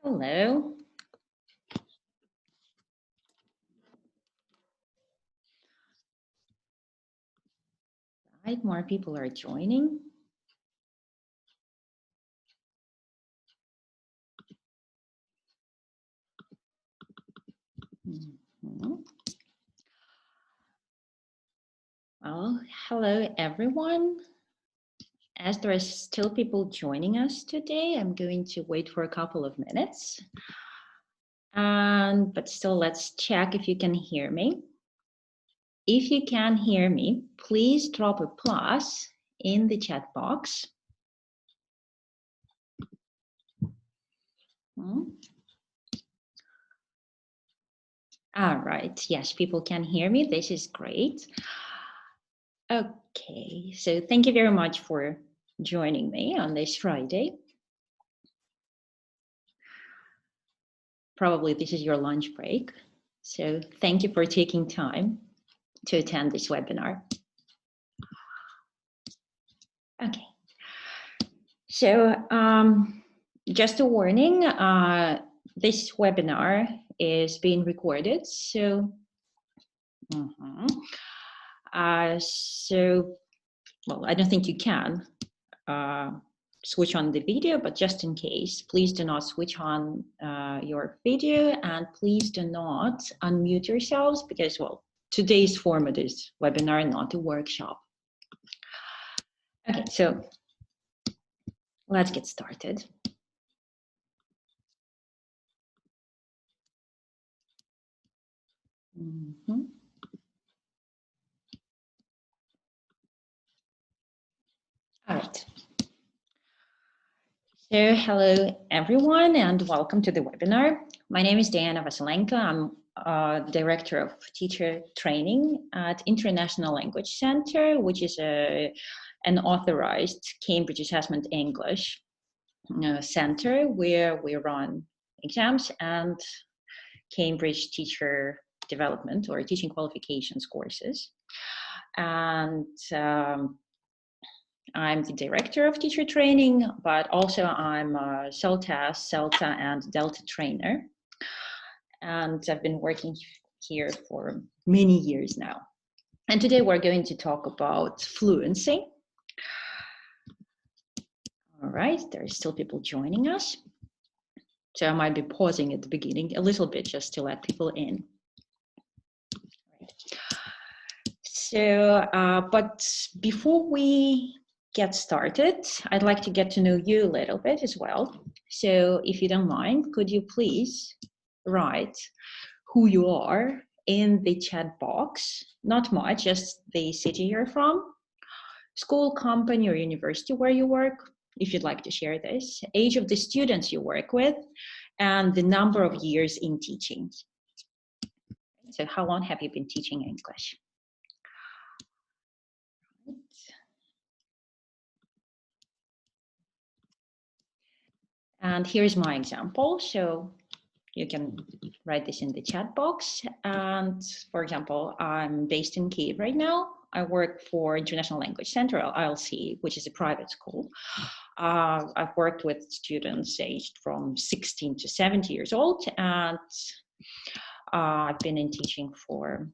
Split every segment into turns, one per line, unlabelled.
Hello. Right, more people are joining. Well, hello everyone. As there are still people joining us today, I'm going to wait for a couple of minutes. But still, let's check if you can hear me. If you can hear me, please drop a plus in the chat box. All right, yes, people can hear me. This is great. Okay, so thank you very much for joining me on this Friday. Probably this is your lunch break. So thank you for taking time to attend this webinar. Okay, so just a warning, this webinar is being recorded. So, well, I don't think you can switch on the video, but just in case, please do not switch on your video, and please do not unmute yourselves because, well, today's format is webinar, not a workshop. Okay, so let's get started. All right. So hello everyone and welcome to the webinar. My name is Diana Vasilenko. I'm Director of Teacher Training at International Language Center, which is an authorized Cambridge Assessment English center where we run exams and Cambridge teacher development or teaching qualifications courses. And I'm the director of teacher training, but also I'm a CELTA, CELTA, and Delta trainer. And I've been working here for many years now. And today we're going to talk about fluency. All right, there are still people joining us. So I might be pausing at the beginning a little bit just to let people in. Right. So, but before we get started, I'd like to get to know you a little bit as well. So if you don't mind, could you please write who you are in the chat box? Not much, just the city you're from, school, company, or university where you work, if you'd like to share this, age of the students you work with, and the number of years in teaching. So how long have you been teaching English? And here's my example. So you can write this in the chat box. And for example, I'm based in Kyiv right now. I work for International Language Center, ILC, which is a private school. I've worked with students aged from 16 to 70 years old. And I've been in teaching for,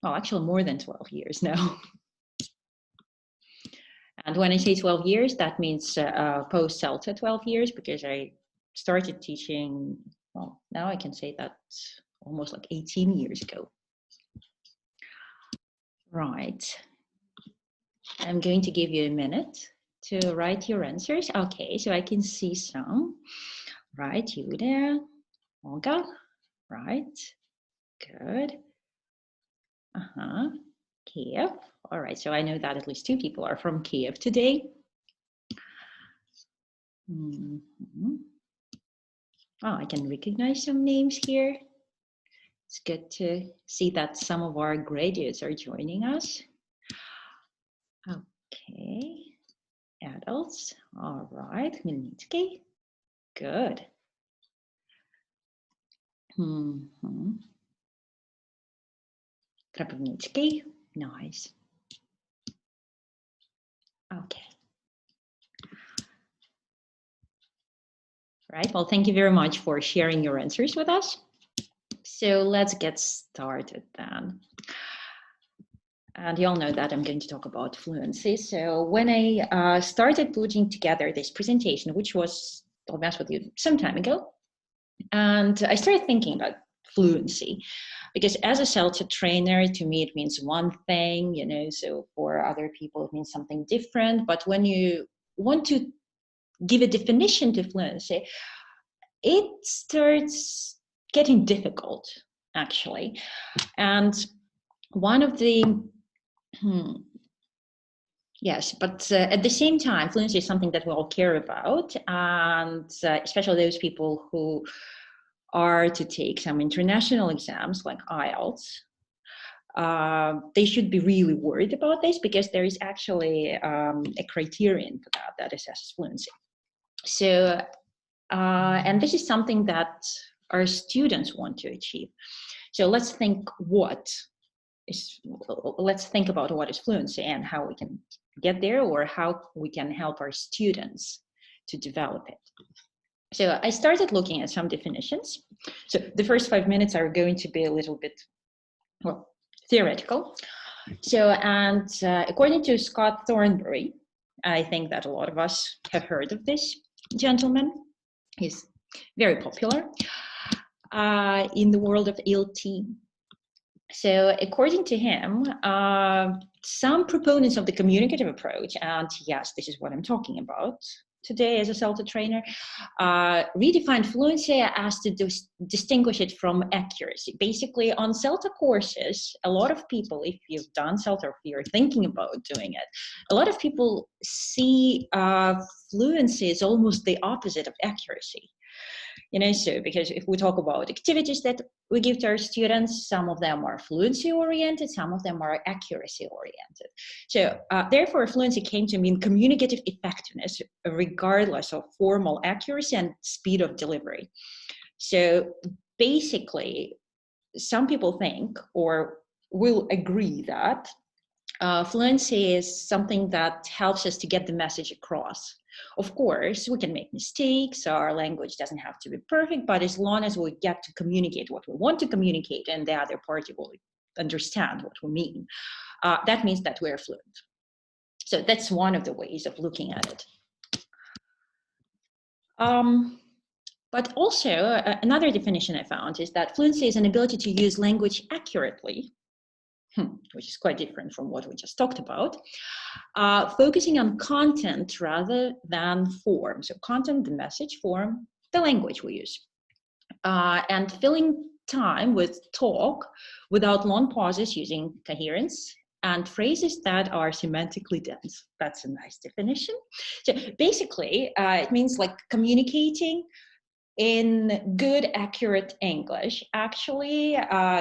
well, actually more than 12 years now. And when I say 12 years, that means post-CELTA 12 years, because I started teaching, well, now I can say that almost like 18 years ago. Right. I'm going to give you a minute to write your answers. Okay, so I can see some. Right, you there, Olga. Right, good. Kyiv. All right, so I know that at least 2 people are from Kyiv today. Oh, I can recognize some names here. It's good to see that some of our graduates are joining us. Okay, adults. All right, Khmelnytsky. Good. Kropivnitsky. Nice. Okay. Right, well, thank you very much for sharing your answers with us. So let's get started then. And you all know that I'm going to talk about fluency. So when I started putting together this presentation, which was, I'll be honest with you, some time ago, and I started thinking about fluency, because as a CELTA trainer, to me, it means one thing, you know, so for other people, it means something different. But when you want to give a definition to fluency, it starts getting difficult, actually. And one of the, yes, but at the same time, fluency is something that we all care about, and especially those people who are to take some international exams like IELTS. They should be really worried about this, because there is actually a criterion for that assesses fluency. So, and this is something that our students want to achieve. So let's think let's think about what is fluency and how we can get there, or how we can help our students to develop it. So I started looking at some definitions. So the first 5 minutes are going to be a little bit, well, theoretical. So, and according to Scott Thornbury, I think that a lot of us have heard of this gentleman. He's very popular in the world of ELT. So according to him, some proponents of the communicative approach, and yes, this is what I'm talking about today as a CELTA trainer, redefine fluency as to distinguish it from accuracy. Basically, on CELTA courses, a lot of people, if you've done CELTA or if you're thinking about doing it, a lot of people see fluency as almost the opposite of accuracy. You know, so because if we talk about activities that we give to our students, some of them are fluency oriented, some of them are accuracy oriented. So therefore, fluency came to mean communicative effectiveness, regardless of formal accuracy and speed of delivery. So basically, some people think or will agree that fluency is something that helps us to get the message across. Of course, we can make mistakes, our language doesn't have to be perfect, but as long as we get to communicate what we want to communicate and the other party will understand what we mean, that means that we're fluent. So that's one of the ways of looking at it. But also, another definition I found is that fluency is an ability to use language accurately, which is quite different from what we just talked about, focusing on content rather than form. So content, the message, form, the language we use. And filling time with talk without long pauses, using coherence, and phrases that are semantically dense. That's a nice definition. So basically, it means like communicating in good, accurate English, actually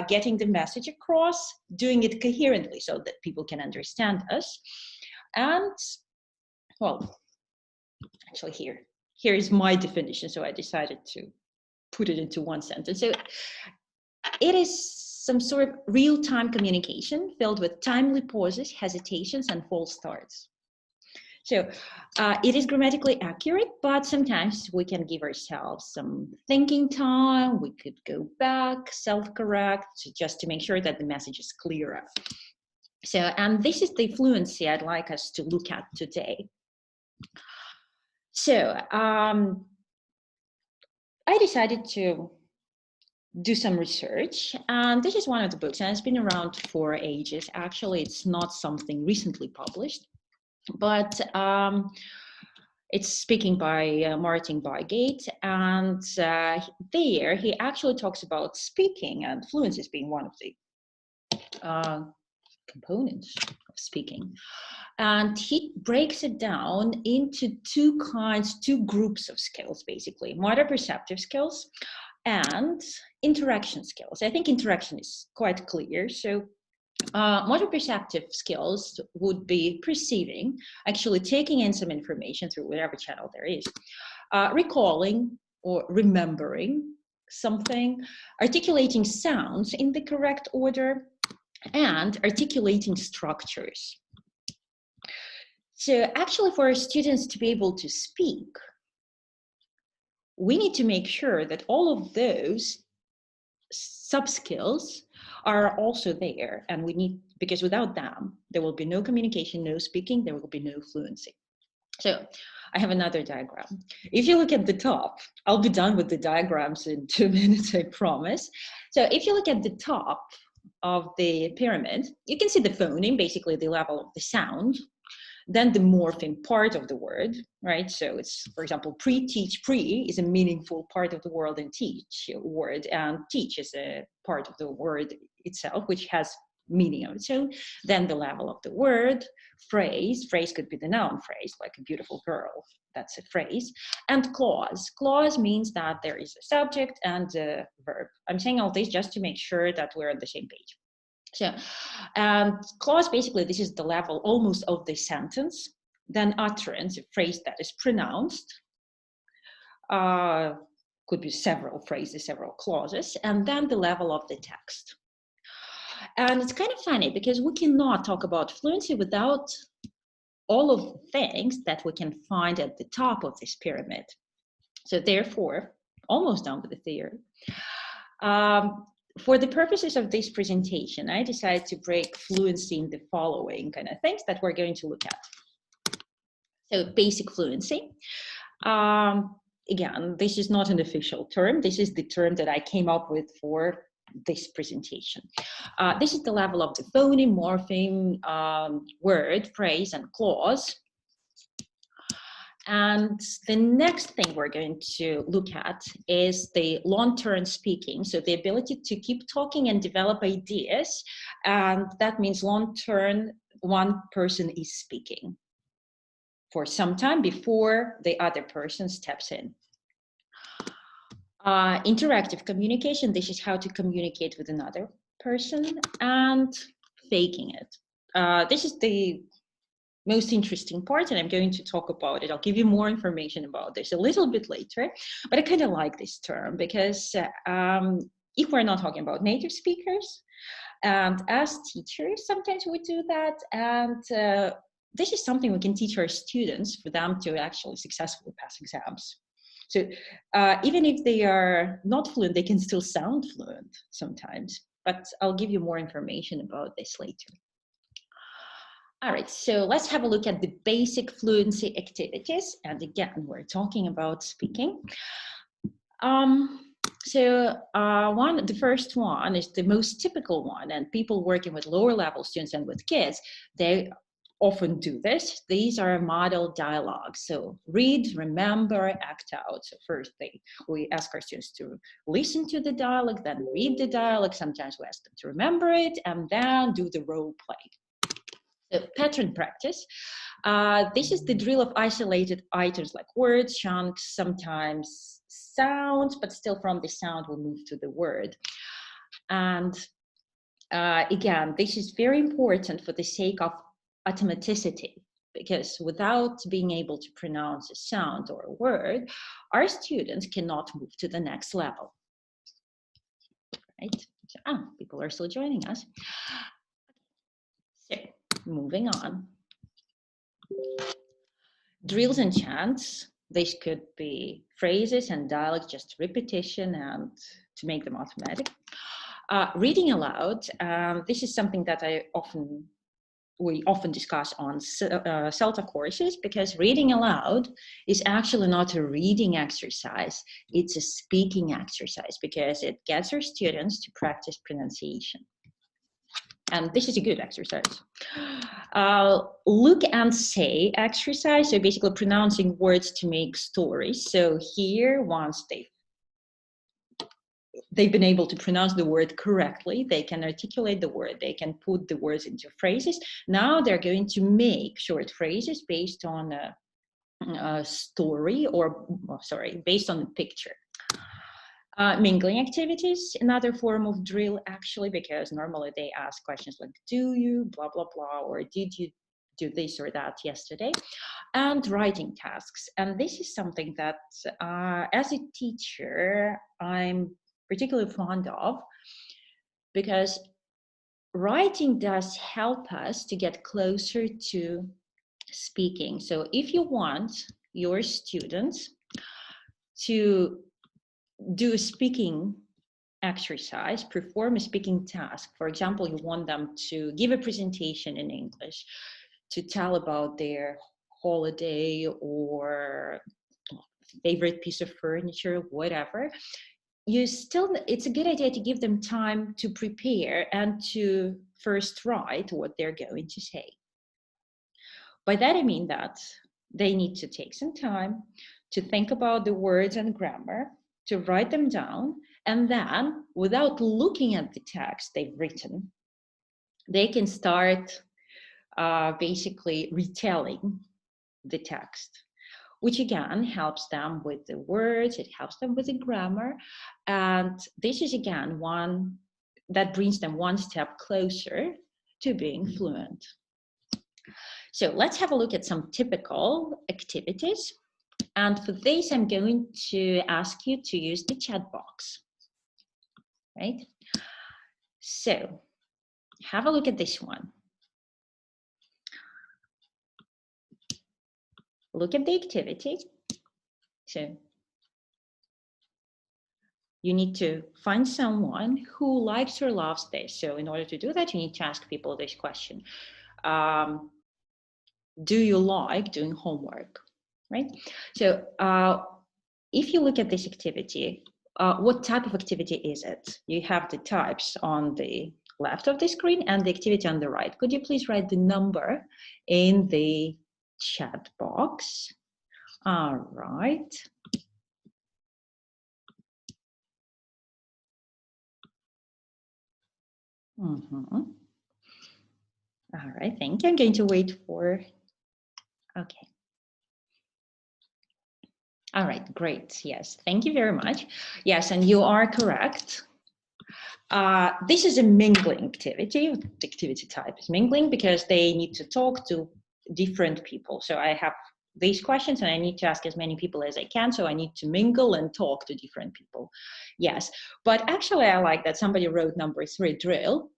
getting the message across, doing it coherently so that people can understand us. And, well, actually here is my definition, so I decided to put it into one sentence. So it is some sort of real-time communication filled with timely pauses, hesitations, and false starts. So it is grammatically accurate, but sometimes we can give ourselves some thinking time. We could go back, self-correct, just to make sure that the message is clearer. So, and this is the fluency I'd like us to look at today. So I decided to do some research, and this is one of the books, and it's been around for ages. Actually, it's not something recently published. But it's speaking by Martin Bygate, and there he actually talks about speaking and fluency as being one of the components of speaking. And he breaks it down into two groups of skills, basically, motor perceptive skills and interaction skills. I think interaction is quite clear. So motor perceptive skills would be perceiving, actually taking in some information through whatever channel there is, recalling or remembering something, articulating sounds in the correct order, and articulating structures. So actually for students to be able to speak, we need to make sure that all of those sub-skills are also there, and we need, because without them, there will be no communication, no speaking, there will be no fluency. So I have another diagram. If you look at the top, I'll be done with the diagrams in 2 minutes, I promise. So if you look at the top of the pyramid, you can see the phoneme, basically the level of the sound, then the morpheme part of the word, right? So it's, for example, pre-teach, pre is a meaningful part of the word, and teach word, and teach is a part of the word itself, which has meaning of its own. Then the level of the word, phrase could be the noun phrase, like a beautiful girl, that's a phrase. And clause means that there is a subject and a verb. I'm saying all this just to make sure that we're on the same page. So clause, basically, this is the level almost of the sentence. Then utterance, a phrase that is pronounced, could be several phrases, several clauses, and then the level of the text. And it's kind of funny because we cannot talk about fluency without all of the things that we can find at the top of this pyramid. So therefore, almost done with the theory. For the purposes of this presentation, I decided to break fluency in the following kind of things that we're going to look at. So basic fluency. Again, this is not an official term. This is the term that I came up with for this presentation. This is the level of the phoneme, morpheme, word, phrase, and clause. And the next thing we're going to look at is the long-term speaking. So the ability to keep talking and develop ideas. And that means long-term, one person is speaking for some time before the other person steps in. Interactive communication, this is how to communicate with another person. And faking it. This is the most interesting part, and I'm going to talk about it. I'll give you more information about this a little bit later, but I kind of like this term because if we're not talking about native speakers, and as teachers, sometimes we do that, and this is something we can teach our students for them to actually successfully pass exams. So even if they are not fluent, they can still sound fluent sometimes, but I'll give you more information about this later. All right, so let's have a look at the basic fluency activities. And again, we're talking about speaking. The first one is the most typical one, and people working with lower level students and with kids, they often do this. These are model dialogues. So read, remember, act out. So first we ask our students to listen to the dialogue, then read the dialogue. Sometimes we ask them to remember it, and then do the role play. Pattern practice. This is the drill of isolated items like words, chunks, sometimes sounds, but still from the sound we'll move to the word. And again, this is very important for the sake of automaticity, because without being able to pronounce a sound or a word, our students cannot move to the next level. Right? So, people are still joining us. So, moving on. Drills and chants. This could be phrases and dialogues, just repetition and to make them automatic. Reading aloud. This is something that we often discuss on CELTA courses, because reading aloud is actually not a reading exercise. It's a speaking exercise because it gets our students to practice pronunciation. And this is a good exercise. Look and say exercise. So basically pronouncing words to make stories. So here, once they've been able to pronounce the word correctly, they can articulate the word, they can put the words into phrases. Now they're going to make short phrases based on a story, or based on a picture. Mingling activities, another form of drill actually, because normally they ask questions like, do you, blah, blah, blah, or did you do this or that yesterday? And writing tasks. And this is something that as a teacher, I'm particularly fond of, because writing does help us to get closer to speaking. So if you want your students to do a speaking exercise, perform a speaking task. For example, you want them to give a presentation in English, to tell about their holiday or favorite piece of furniture, whatever. It's a good idea to give them time to prepare and to first write what they're going to say. By that I mean that they need to take some time to think about the words and grammar, to write them down, and then, without looking at the text they've written, they can start basically retelling the text, which again helps them with the words, it helps them with the grammar, and this is again one that brings them one step closer to being fluent. So let's have a look at some typical activities. And for this, I'm going to ask you to use the chat box, right? So have a look at this one. Look at the activity. So you need to find someone who likes or loves this. So in order to do that, you need to ask people this question. Do you like doing homework, right? So if you look at this activity, what type of activity is it? You have the types on the left of the screen and the activity on the right. Could you please write the number in the chat box? All right. All right, thank you. I'm going to wait for, okay. All right, great. Yes, thank you very much. Yes, and you are correct. This is a mingling activity. The activity type is mingling because they need to talk to different people. So I have these questions and I need to ask as many people as I can. So I need to mingle and talk to different people. Yes, but actually I like that somebody wrote number 3, drill,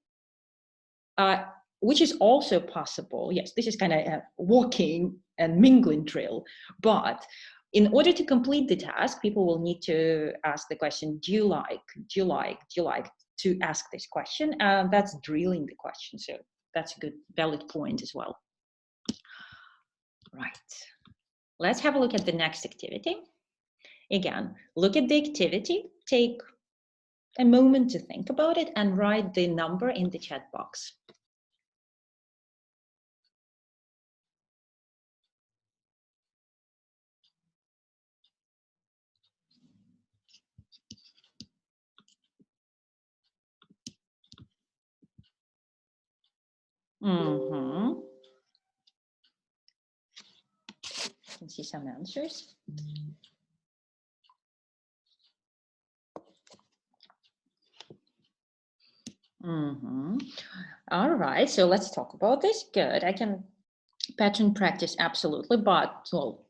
which is also possible. Yes, this is kind of a walking and mingling drill, but in order to complete the task, people will need to ask the question, do you like to ask this question? That's drilling the question. So that's a good valid point as well. Right. Let's have a look at the next activity. Again, look at the activity, take a moment to think about it and write the number in the chat box. You can see some answers. All right, so let's talk about this. Good, I can pattern practice absolutely, but well,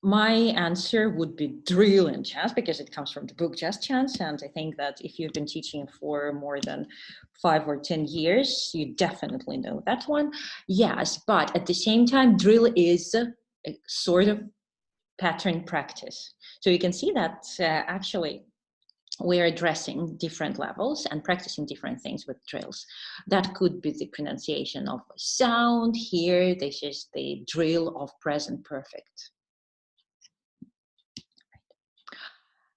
my answer would be drill and chants because it comes from the book Just Chants, and I think that if you've been teaching for more than 5 or 10 years, you definitely know that one. Yes, but at the same time, drill is a sort of pattern practice. So you can see that actually we're addressing different levels and practicing different things with drills. That could be the pronunciation of a sound. Here, this is the drill of present perfect.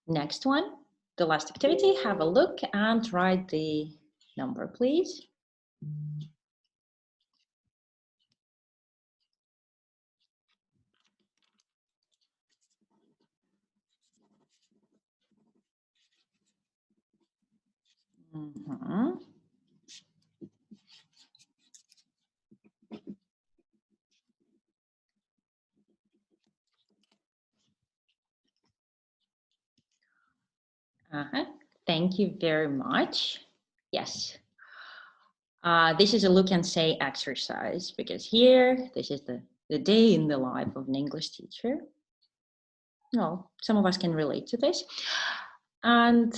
Next one, the last activity, have a look and write the number, please. Thank you very much. Yes. This is a look and say exercise because here, this is the day in the life of an English teacher. No, some of us can relate to this. And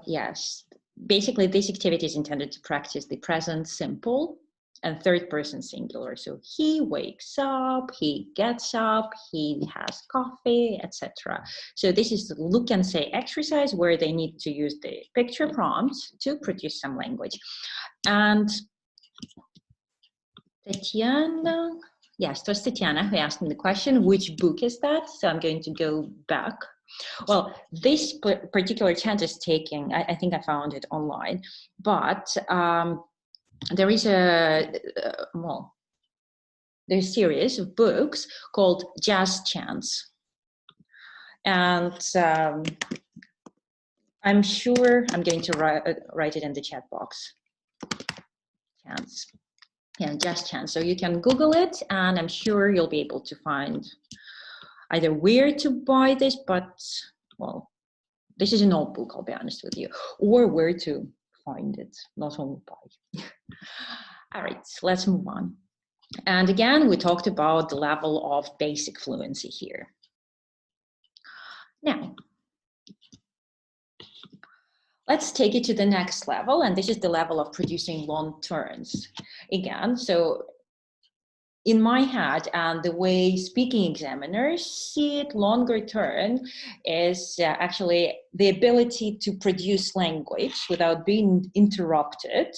yes, basically this activity is intended to practice the present simple and third person singular. So he wakes up, he gets up, he has coffee, etc. So this is the look and say exercise where they need to use the picture prompts to produce some language. And Tatiana, yes, it was Tatiana who asked me the question, which book is that? So I'm going to go back. Well, this particular chant is taking, I think I found it online, but there is there's a series of books called Just Chants. And I'm sure I'm going to write it in the chat box. Chants. Yeah, Just Chants. So you can Google it, and I'm sure you'll be able to find either where to buy this, but, well, this is an old book, I'll be honest with you, or where to find it, not only buy. All right, let's move on. And again, we talked about the level of basic fluency here. Now, let's take it to the next level, and this is the level of producing long turns. Again, so in my head and the way speaking examiners see it, longer turn is actually the ability to produce language without being interrupted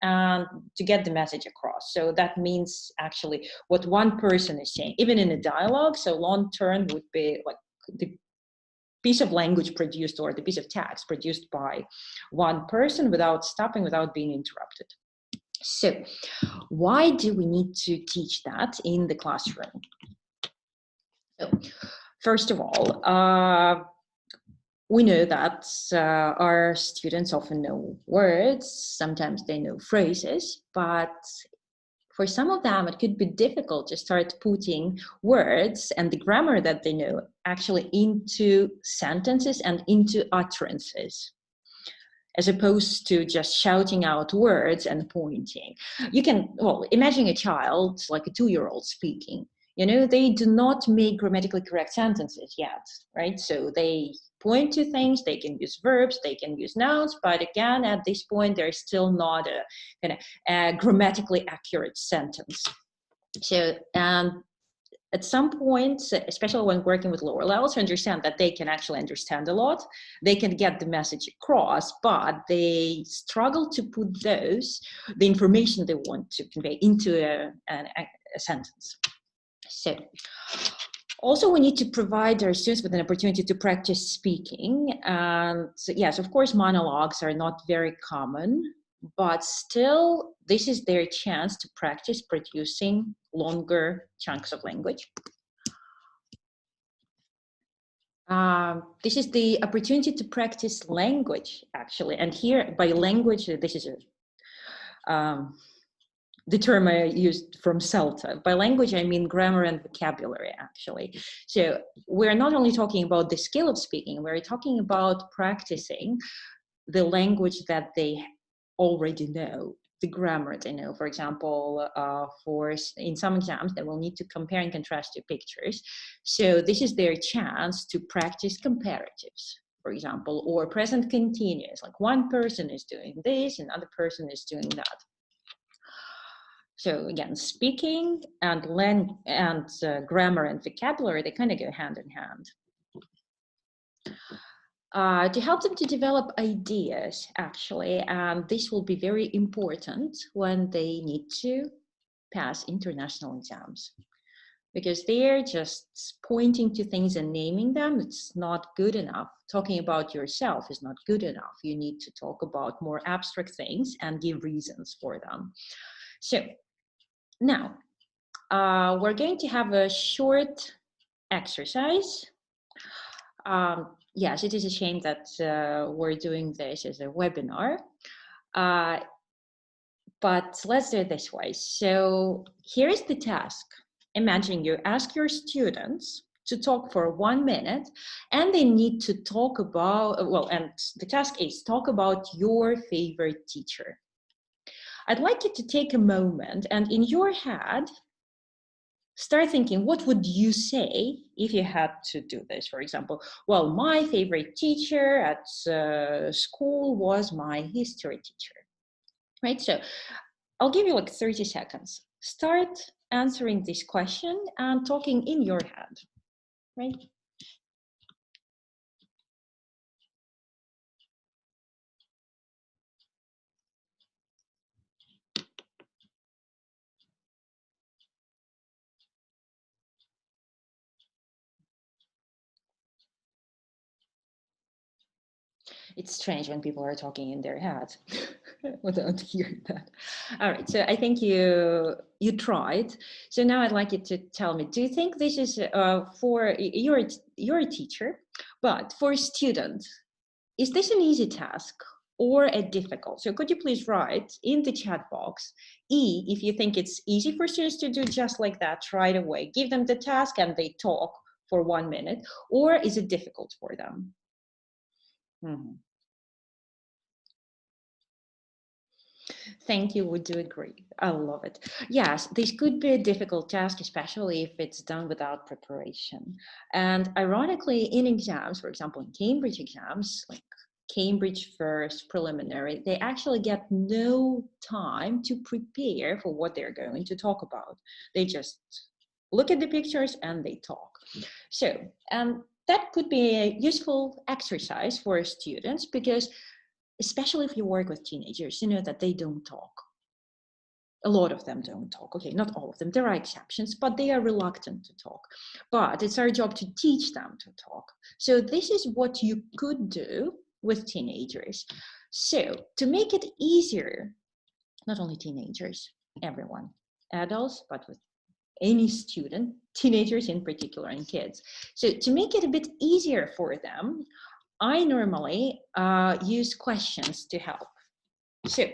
and to get the message across. So that means actually what one person is saying, even in a dialogue. So long turn would be like the piece of language produced or the piece of text produced by one person without stopping, without being interrupted. So why do we need to teach that in the classroom? So, first of all, we know that our students often know words, sometimes they know phrases, but for some of them it could be difficult to start putting words and the grammar that they know actually into sentences and into utterances, as opposed to just shouting out words and pointing. You can, well, imagine a child, like a 2-year-old speaking. You know, they do not make grammatically correct sentences yet, right? So they point to things, they can use verbs, they can use nouns, but again, at this point, there's still not a kind of a grammatically accurate sentence. So, at some point, especially when working with lower levels, to understand that they can actually understand a lot, they can get the message across, but they struggle to put the information they want to convey into a sentence. So, also we need to provide our students with an opportunity to practice speaking. And so, yes, of course, monologues are not very common, but still, this is their chance to practice producing longer chunks of language. This is the opportunity to practice language, actually. And here, by language, this is the term I used from CELTA. By language, I mean grammar and vocabulary, actually. So we're not only talking about the skill of speaking, we're talking about practicing the language that they already know, the grammar they know. For example, in some exams, they will need to compare and contrast two pictures. So this is their chance to practice comparatives, for example, or present continuous, like one person is doing this, another person is doing that. So again, speaking and grammar and vocabulary, they kind of go hand in hand. To help them to develop ideas, actually, and this will be very important when they need to pass international exams, because they're just pointing to things and naming them. It's not good enough. Talking about yourself is not good enough. You need to talk about more abstract things and give reasons for them. So now we're going to have a short exercise. Yes, it is a shame that we're doing this as a webinar, but let's do it this way. So here is the task. Imagine you ask your students to talk for 1 minute, and they need to talk about, and the task is talk about your favorite teacher. I'd like you to take a moment and in your head, start thinking, what would you say if you had to do this? For example, well, my favorite teacher at school was my history teacher, right? So I'll give you like 30 seconds. Start answering this question and talking in your head, right? It's strange when people are talking in their head without hearing that. All right, so I think you tried. So now I'd like you to tell me, do you think this is for, you're a teacher, but for a student, is this an easy task or a difficult? So could you please write in the chat box, E, if you think it's easy for students to do just like that right away, give them the task and they talk for 1 minute, or is it difficult for them? Thank you, would you agree? I love it. Yes, this could be a difficult task, especially if it's done without preparation. And ironically, in exams, for example, in Cambridge exams, like Cambridge first preliminary, they actually get no time to prepare for what they're going to talk about. They just look at the pictures and they talk. So that could be a useful exercise for students, because especially if you work with teenagers, you know that they don't talk. A lot of them don't talk. Okay, not all of them. There are exceptions, but they are reluctant to talk. But it's our job to teach them to talk. So this is what you could do with teenagers. So to make it easier, not only teenagers, everyone, adults, but with any student, teenagers in particular, and kids. So to make it a bit easier for them, I normally use questions to help. So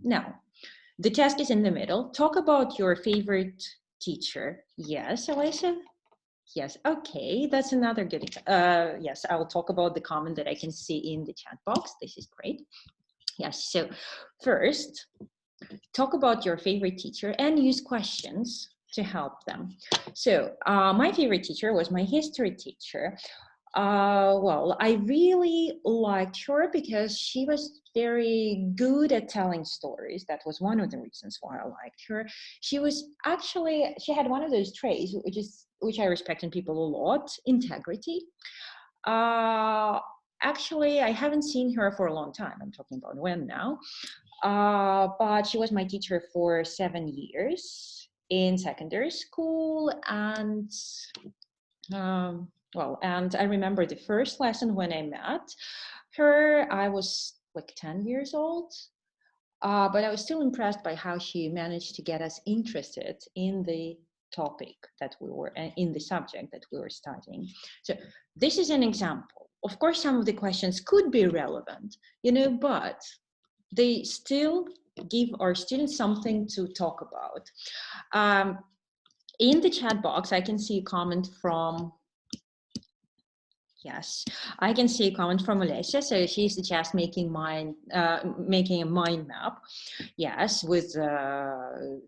now, the task is in the middle. Talk about your favorite teacher. Yes, Alyssa? Yes, okay, that's another good, yes, I'll talk about the comment that I can see in the chat box. This is great. Yes, so first, talk about your favorite teacher and use questions to help them. So my favorite teacher was my history teacher. Well, I really liked her because she was very good at telling stories. That was one of the reasons why I liked her. She had one of those traits, which I respect in people a lot, integrity. Actually, I haven't seen her for a long time. I'm talking about when now. But she was my teacher for 7 years in secondary school, and and I remember the first lesson when I met her, I was like 10 years old, but I was still impressed by how she managed to get us interested in the topic that we were, in the subject that we were studying. So this is an example. Of course, some of the questions could be relevant, you know, but they still give our students something to talk about. In the chat box, I can see a comment from, yes, I can see a comment from Alessia. So she's just making a mind map. Yes, with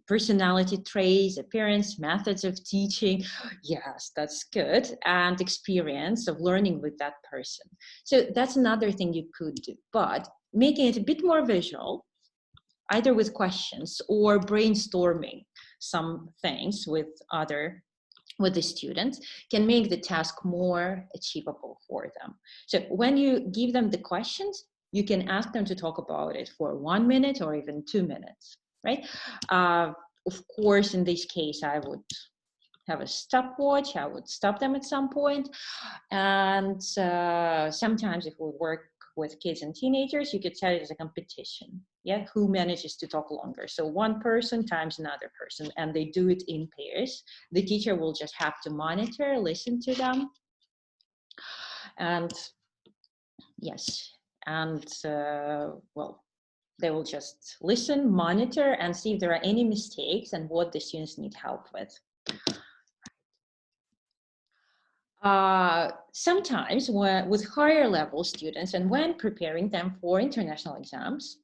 personality traits, appearance, methods of teaching. Yes, that's good. And experience of learning with that person. So that's another thing you could do, but making it a bit more visual, either with questions or brainstorming some things with the students, can make the task more achievable for them. So when you give them the questions, you can ask them to talk about it for 1 minute or even 2 minutes, right? Of course, in this case, I would have a stopwatch. I would stop them at some point. And sometimes if we work with kids and teenagers, you could set it as a competition. Yeah, who manages to talk longer? So one person times another person, and they do it in pairs. The teacher will just have to monitor, listen to them. And yes, and well, they will just listen, monitor, and see if there are any mistakes and what the students need help with. Sometimes with higher level students, and when preparing them for international exams,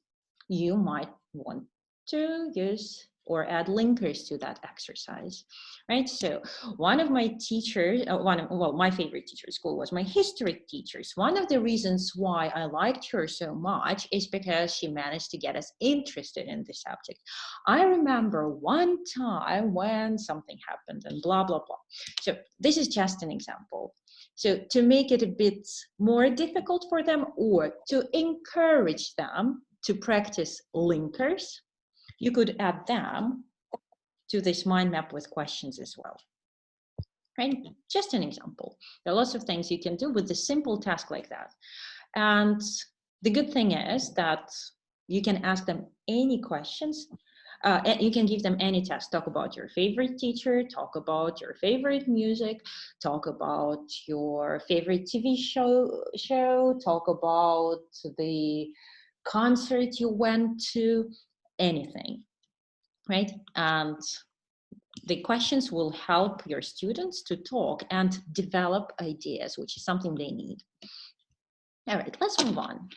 you might want to use or add linkers to that exercise, right? So one of my teachers, my favorite teacher at school was my history teachers. One of the reasons why I liked her so much is because she managed to get us interested in the subject. I remember one time when something happened and blah, blah, blah. So this is just an example. So to make it a bit more difficult for them, or to encourage them to practice linkers, you could add them to this mind map with questions as well, right? Just an example. There are lots of things you can do with a simple task like that. And the good thing is that you can ask them any questions. You can give them any task. Talk about your favorite teacher, talk about your favorite music, talk about your favorite TV show, talk about the concert you went to, anything, right? And the questions will help your students to talk and develop ideas, which is something they need. All right, let's move on.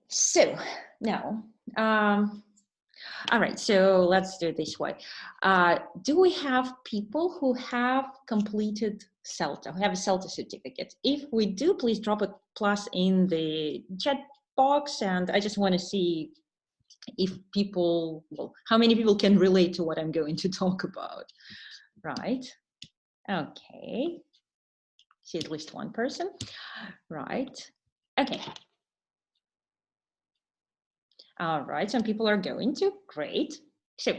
So now, all right, so let's do it this way. Do we have people who have completed CELTA, who have a CELTA certificate? If we do, please drop a plus in the chat box, and I just want to see if people, well, how many people can relate to what I'm going to talk about, right? Okay, see at least one person, right? Okay. All right, some people are going to, great. So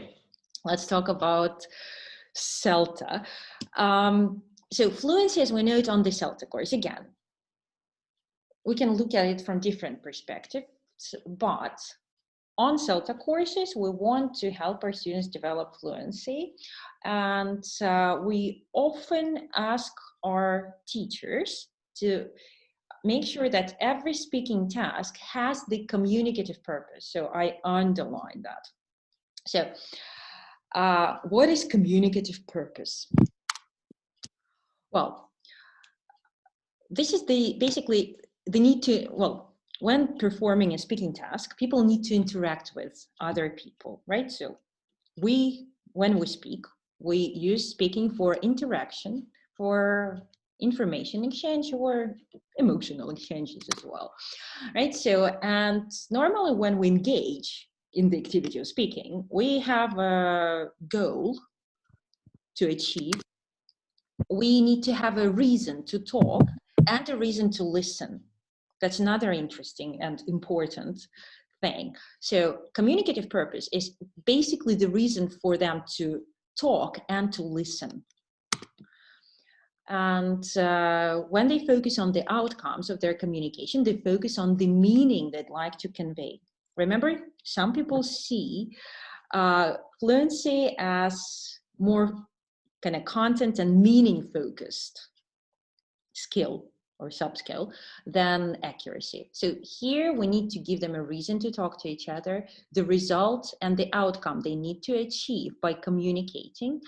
let's talk about CELTA. So fluency, as we know it on the CELTA course, again, we can look at it from different perspectives, but on CELTA courses, we want to help our students develop fluency. And we often ask our teachers to make sure that every speaking task has the communicative purpose. So I underline that. So what is communicative purpose? Well, this is basically the need to, well, when performing a speaking task, people need to interact with other people, right? So when we speak, we use speaking for interaction, for information exchange, or emotional exchanges as well, right? So, and normally when we engage in the activity of speaking, we have a goal to achieve. We need to have a reason to talk and a reason to listen. That's another interesting and important thing. So communicative purpose is basically the reason for them to talk and to listen. And when they focus on the outcomes of their communication, they focus on the meaning they'd like to convey. Remember, some people see fluency as more kind of content and meaning focused skill or sub-skill than accuracy. So here we need to give them a reason to talk to each other, the result and the outcome they need to achieve by communicating.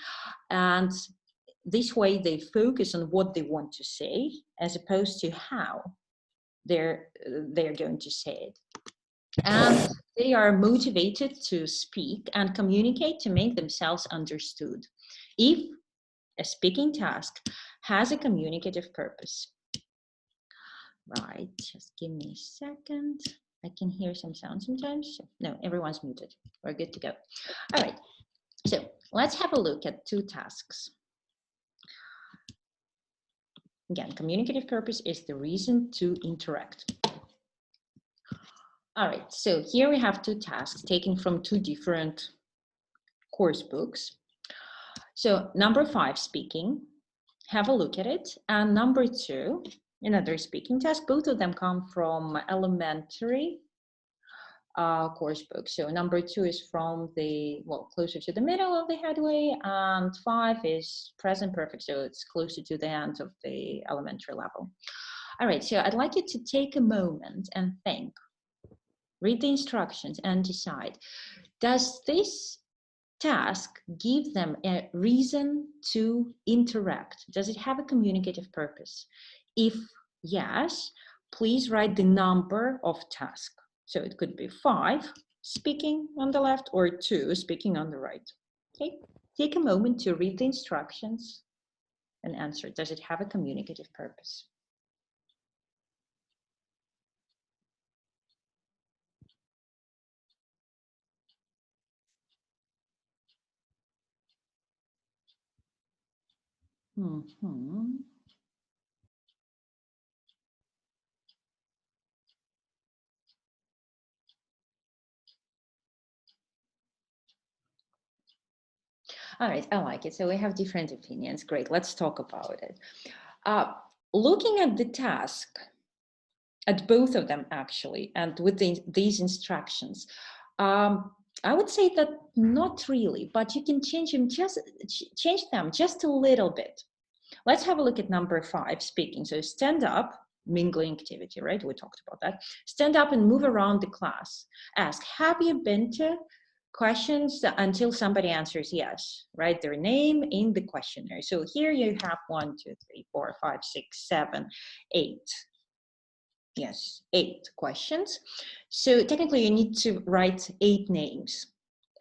And this way they focus on what they want to say as opposed to how they're going to say it. And they are motivated to speak and communicate to make themselves understood. If a speaking task has a communicative purpose. Right, just give me a second. I can hear some sound sometimes. No, everyone's muted. We're good to go. All right, so let's have a look at two tasks. Again, communicative purpose is the reason to interact. All right, so here we have two tasks taken from two different course books. So number 5, speaking, have a look at it. And number 2, another speaking task. Both of them come from elementary course book. So number 2 is from the, well, closer to the middle of the headway, and 5 is present perfect. So it's closer to the end of the elementary level. All right, so I'd like you to take a moment and think, read the instructions and decide, does this task give them a reason to interact? Does it have a communicative purpose? If yes, please write the number of task. So it could be 5, speaking on the left or 2 speaking on the right. Okay, take a moment to read the instructions and answer. Does it have a communicative purpose? Mm-hmm. All right, I like it. So we have different opinions. Great, let's talk about it. Looking at the task, at both of them actually, and with these instructions, I would say that not really, but you can change them just a little bit. Let's have a look at number 5, speaking. So stand up, mingling activity, right? We talked about that. Stand up and move around the class. Ask, have you been to questions until somebody answers yes? Write their name in the questionnaire. So here you have 1, 2, 3, 4, 5, 6, 7, 8. Yes, 8 questions. So technically you need to write 8 names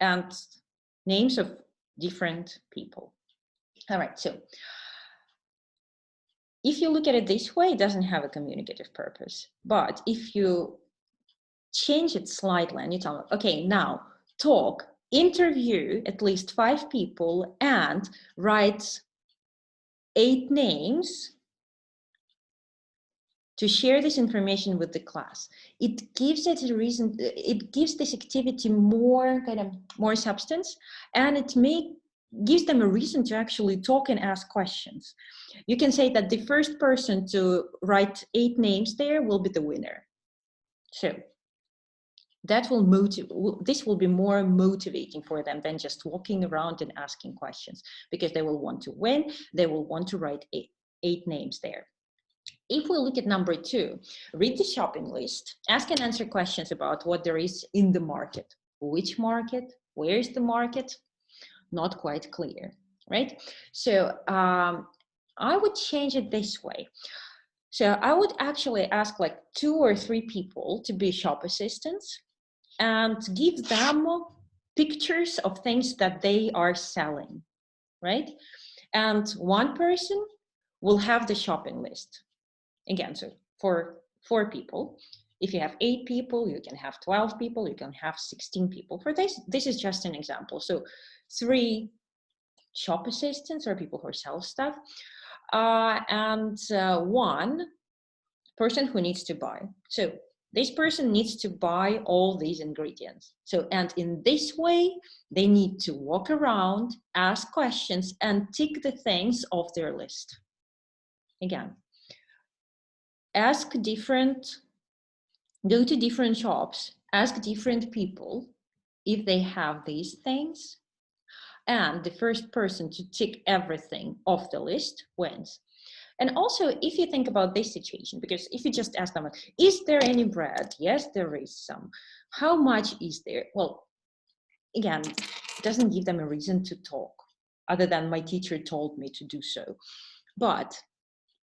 and names of different people. All right, so if you look at it this way, it doesn't have a communicative purpose. But if you change it slightly and you tell them, okay, now talk, interview at least 5 people and write 8 names to share this information with the class. It gives it a reason, it gives this activity more substance, and it gives them a reason to actually talk and ask questions. You can say that the first person to write 8 names there will be the winner. So that will this will be more motivating for them than just walking around and asking questions, because they will want to win, they will want to write 8 names there. If we look at number 2, read the shopping list, ask and answer questions about what there is in the market. Which market? Where is the market? Not quite clear, right? So I would change it this way. So I would actually ask like 2 or 3 people to be shop assistants and give them pictures of things that they are selling, right? And 1 person will have the shopping list. Again, so for 4 people, if you have 8 people, you can have 12 people, you can have 16 people. For this is just an example. So 3 shop assistants or people who sell stuff, and 1 person who needs to buy. So this person needs to buy all these ingredients. So, and in this way, they need to walk around, ask questions, and tick the things off their list. Again, go to different shops, ask different people if they have these things, and the first person to tick everything off the list wins. And also, if you think about this situation, because if you just ask them, is there any bread? Yes, there is some. How much is there? Well, again, it doesn't give them a reason to talk, other than my teacher told me to do so. But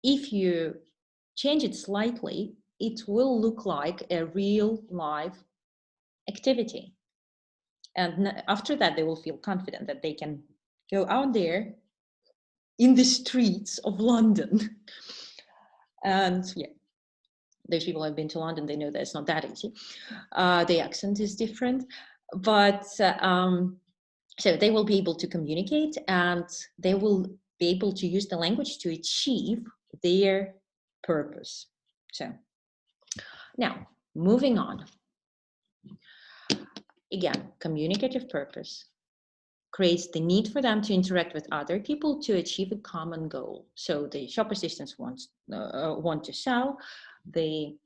if you change it slightly, it will look like a real live activity. And after that, they will feel confident that they can go out there in the streets of London. And yeah, those people who have been to London, they know that it's not that easy. The accent is different, but so they will be able to communicate, and they will be able to use the language to achieve their purpose. So now, moving on. Again, communicative purpose creates the need for them to interact with other people to achieve a common goal. So the shop assistants want to sell, the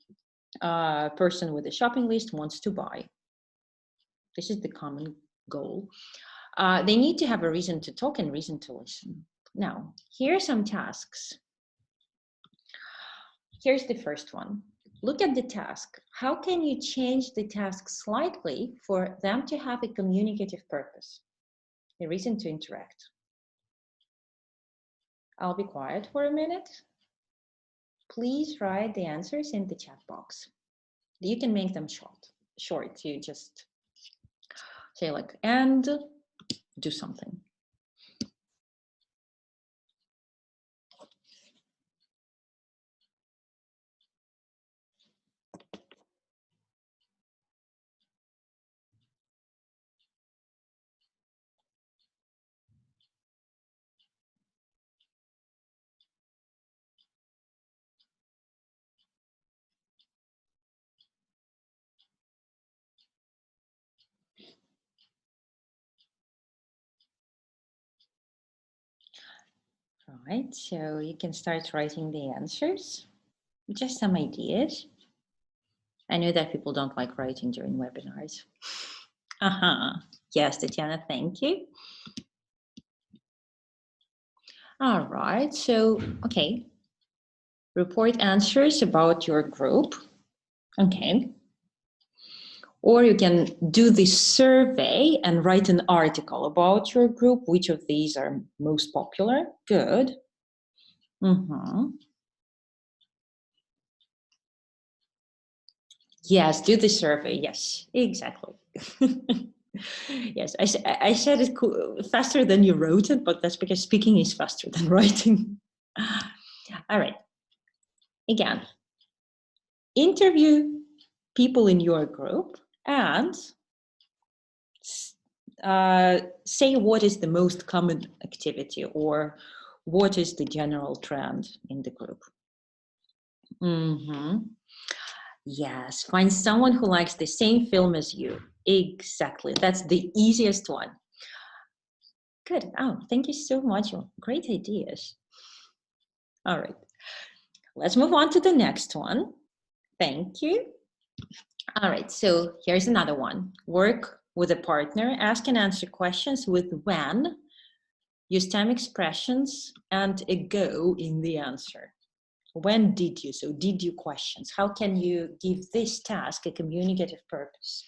person with the shopping list wants to buy. This is the common goal. They need to have a reason to talk and reason to listen. Now, here are some tasks. Here's the first one. Look at the task. How can you change the task slightly for them to have a communicative purpose? A reason to interact. I'll be quiet for a minute. Please write the answers in the chat box. You can make them short. You just Say like, and do something. Right, so you can start writing the answers. Just some ideas. I know that people don't like writing during webinars. Yes, Tatiana, thank you. All right, so, okay. Report answers about your group. Okay. Or you can do this survey and write an article about your group. Which of these are most popular? Good. Yes, do the survey. Yes, exactly. Yes, I said it faster than you wrote it, but that's because speaking is faster than writing. All right. Again, interview people in your group and say what is the most common activity or what is the general trend in the group. Yes, find someone who likes the same film as you. Exactly, that's the easiest one. Good. Oh, thank you so much. Great ideas. All right, let's move on to the next one. Thank you. All right, so here's another one. Work with a partner, ask and answer questions with when, use time expressions, and a go in the answer. When did you? So did you questions. How can you give this task a communicative purpose?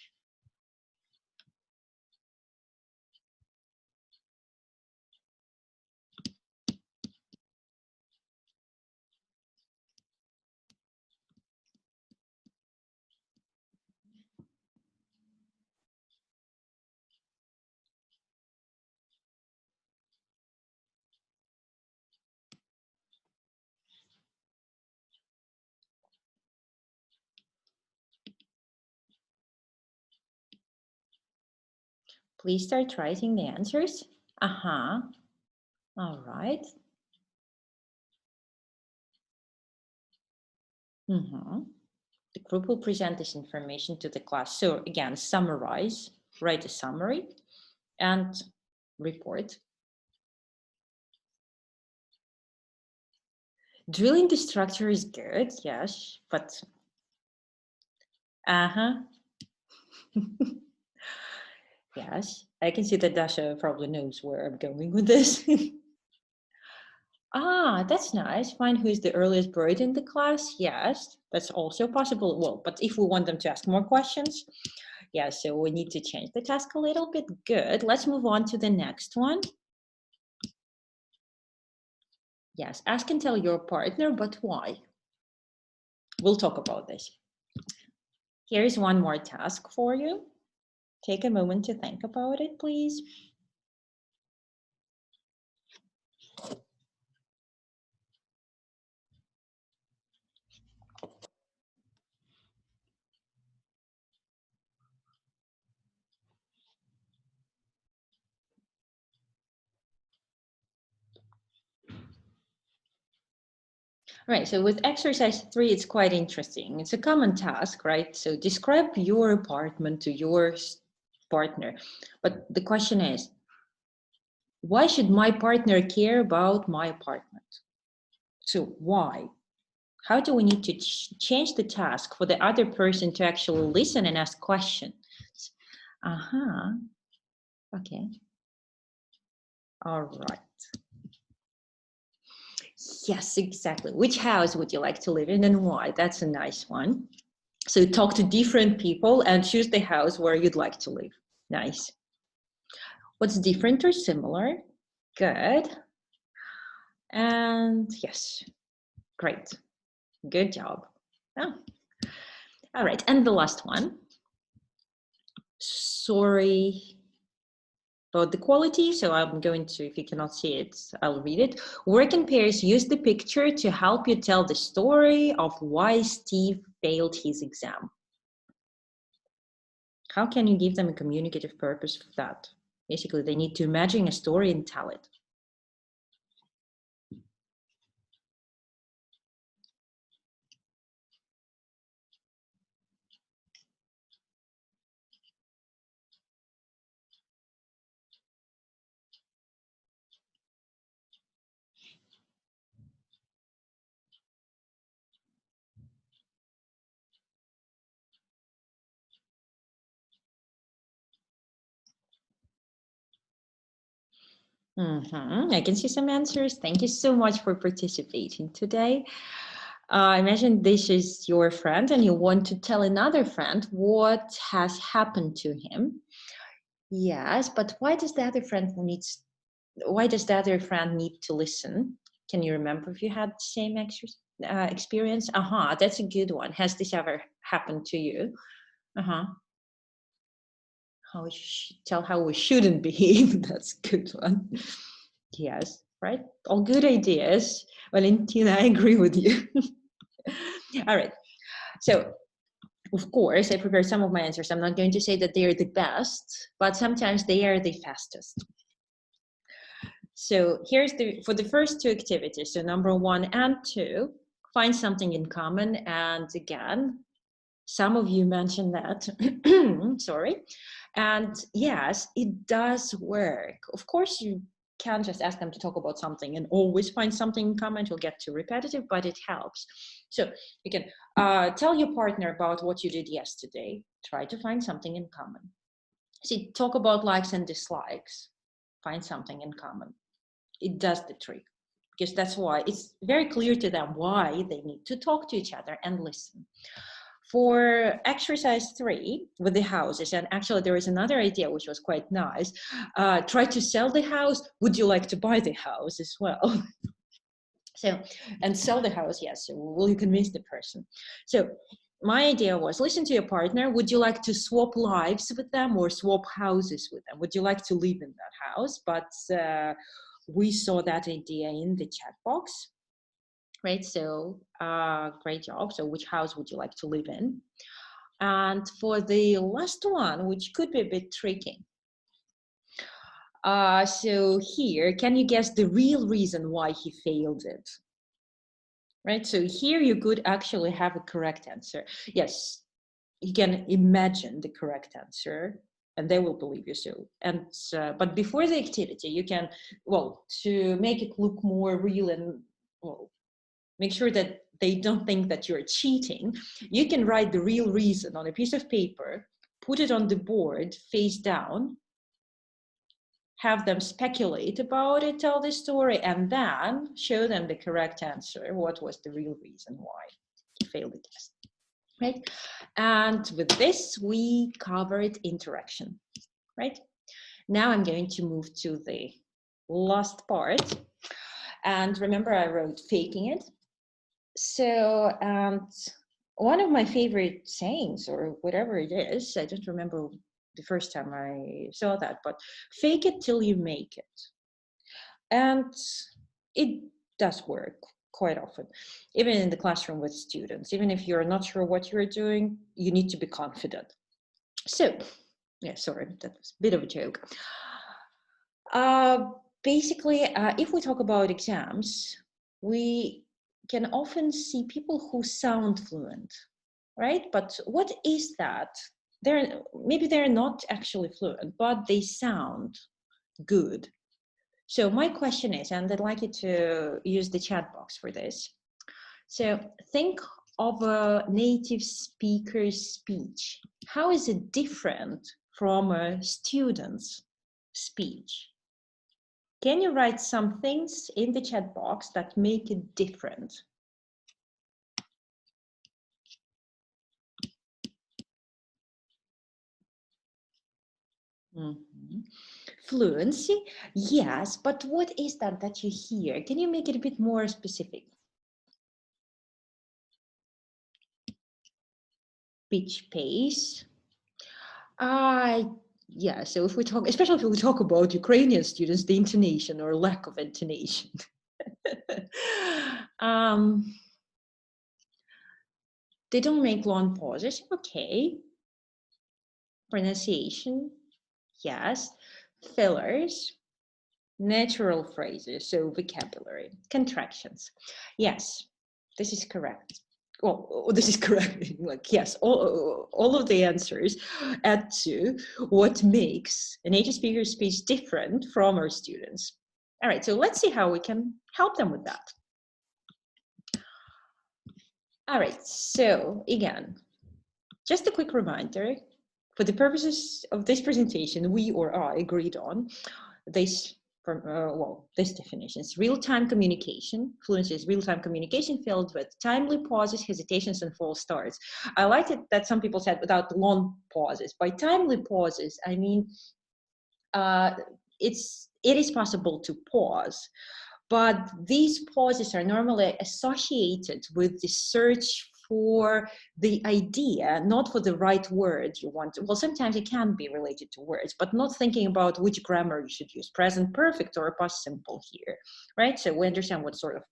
Please start writing the answers. All right. The group will present this information to the class. So again, summarize, write a summary, and report. Drilling the structure is good, yes, but yes, I can see that Dasha probably knows where I'm going with this. That's nice. Find who is the earliest bird in the class. Yes, that's also possible. Well, but if we want them to ask more questions, yeah, so we need to change the task a little bit. Good. Let's move on to the next one. Yes, ask and tell your partner, but why? We'll talk about this. Here's one more task for you. Take a moment to think about it, please. Right, so with exercise 3, it's quite interesting. It's a common task, right? So describe your apartment to your partner. But the question is, why should my partner care about my apartment? So why? How do we need to change the task for the other person to actually listen and ask questions? Okay. All right. Yes, exactly. Which house would you like to live in and why? That's a nice one. So talk to different people and choose the house where you'd like to live. Nice. What's different or similar? Good. And yes, great. Good job. Oh. All right, and the last one. Sorry, about the quality. So I'm going to, if you cannot see it, I'll read it. Work in pairs. Use the picture to help you tell the story of why Steve failed his exam. How can you give them a communicative purpose for that? Basically, they need to imagine a story and tell it. I can see some answers. Thank you so much for participating today. Imagine this is your friend and you want to tell another friend what has happened to him. Yes, but why does the other friend need to listen? Can you remember if you had the same experience? That's a good one. Has this ever happened to you? How we tell how we shouldn't behave. That's a good one. Yes, right? All good ideas. Valentina, I agree with you. All right. So, of course, I prepared some of my answers. I'm not going to say that they are the best, but sometimes they are the fastest. So here's for the first two activities. So number 1 and 2, find something in common. And again, some of you mentioned that. Sorry. And yes, it does work. Of course, you can't just ask them to talk about something and always find something in common. It will get too repetitive, but it helps. So you can tell your partner about what you did yesterday. Try to find something in common. See, talk about likes and dislikes. Find something in common. It does the trick, because that's why it's very clear to them why they need to talk to each other and listen. For exercise 3 with the houses, and actually there is another idea which was quite nice. Try to sell the house. Would you like to buy the house as well? So, and sell the house, yes. So will you convince the person? So my idea was, listen to your partner. Would you like to swap lives with them or swap houses with them? Would you like to live in that house? But we saw that idea in the chat box. Right, so great job. So which house would you like to live in? And for the last one, which could be a bit tricky. So here, can you guess the real reason why he failed it? Right, so here you could actually have a correct answer. Yes, you can imagine the correct answer and they will believe you. So, and but before the activity, you can, well, to make it look more real and, well, make sure that they don't think that you're cheating, you can write the real reason on a piece of paper, put it on the board face down, have them speculate about it, tell the story, and then show them the correct answer. What was the real reason why he failed the test, right? And with this, we covered interaction, right? Now I'm going to move to the last part. And remember, I wrote faking it. So, one of my favorite sayings, or whatever it is, I don't remember the first time I saw that, but fake it till you make it. And it does work quite often, even in the classroom with students. Even if you're not sure what you're doing, you need to be confident. So, yeah, sorry, that was a bit of a joke. Basically, if we talk about exams, we can often see people who sound fluent, right? But what is that? Maybe they're not actually fluent, but they sound good. So my question is, and I'd like you to use the chat box for this. So think of a native speaker's speech. How is it different from a student's speech? Can you write some things in the chat box that make it different? Fluency, yes, but what is that you hear? Can you make it a bit more specific? Pitch pace. yeah, so if we talk, especially if we talk about Ukrainian students, the intonation or lack of intonation. They don't make long pauses. Okay. Pronunciation. Yes. Fillers. Natural phrases. So vocabulary. Contractions. Yes, this is correct. Well, this is correct. Like, yes, all of the answers add to what makes a native speaker's speech different from our students. All right, so let's see how we can help them with that. All right, so again, just a quick reminder, for the purposes of this presentation, we or I agreed on this this definition is real-time communication. Fluency is real-time communication filled with timely pauses, hesitations, and false starts. I liked it that some people said without long pauses. By timely pauses, I mean it is possible to pause, but these pauses are normally associated with the search for the idea, not for the right word you want to. Well, sometimes it can be related to words, but not thinking about which grammar you should use, present perfect or past simple here, right? So we understand what sort of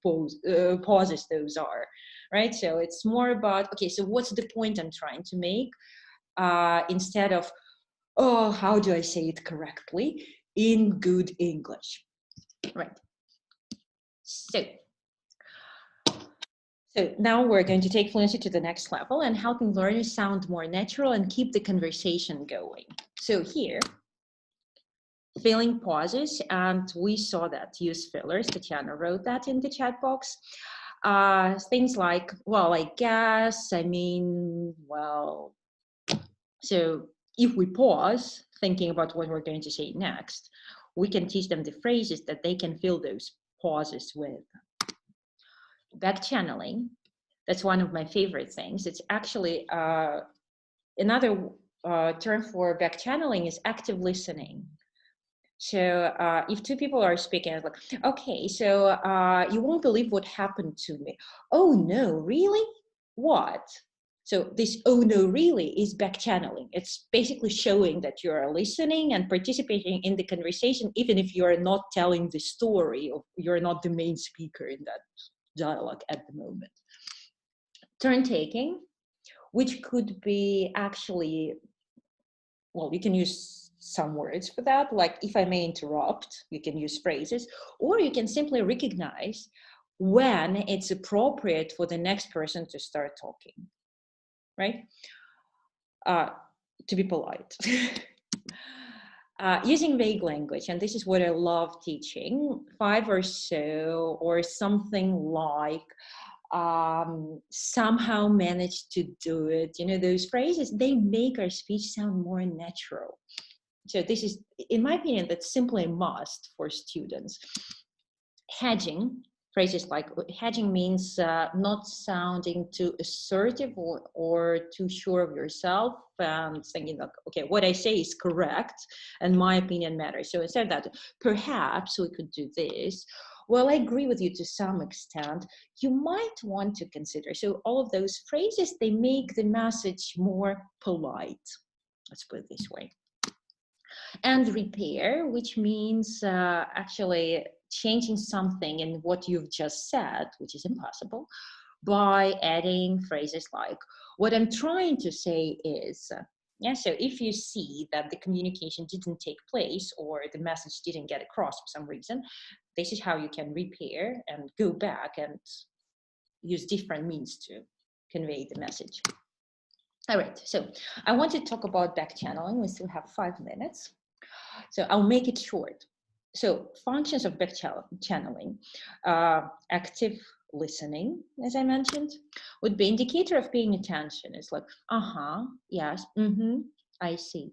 pauses those are, right? So it's more about, okay, so what's the point I'm trying to make, instead of, oh, how do I say it correctly in good English, right? So now we're going to take fluency to the next level and helping learners sound more natural and keep the conversation going. So here, filling pauses, and we saw that use fillers. Tatiana wrote that in the chat box. Things like, well, I guess, I mean, well. So if we pause, thinking about what we're going to say next, we can teach them the phrases that they can fill those pauses with. Back channeling, that's one of my favorite things. It's actually another term for back channeling is active listening. So if two people are speaking, it's like, okay, so you won't believe what happened to me. Oh no, really? What? So this oh no, really is back channeling. It's basically showing that you are listening and participating in the conversation, even if you are not telling the story or you're not the main speaker in that dialogue at the moment. Turn taking, which could be actually, well, you can use some words for that, like if I may interrupt, you can use phrases, or you can simply recognize when it's appropriate for the next person to start talking, right? To be polite. Using vague language, and this is what I love teaching, 5 or so, or something like, somehow managed to do it. You know, those phrases, they make our speech sound more natural. So this is, in my opinion, that's simply a must for students. Hedging, phrases like hedging means not sounding too assertive or too sure of yourself and thinking like, okay, what I say is correct and my opinion matters. So instead of that, perhaps we could do this. Well, I agree with you to some extent. You might want to consider. So all of those phrases, they make the message more polite. Let's put it this way. And repair, which means actually changing something in what you've just said, which is impossible, by adding phrases like, what I'm trying to say is, yeah, so if you see that the communication didn't take place or the message didn't get across for some reason, this is how you can repair and go back and use different means to convey the message. All right, so I want to talk about back channeling. We still have 5 minutes, so I'll make it short. So functions of back channeling, active listening, as I mentioned, would be indicator of paying attention. It's like, yes, I see.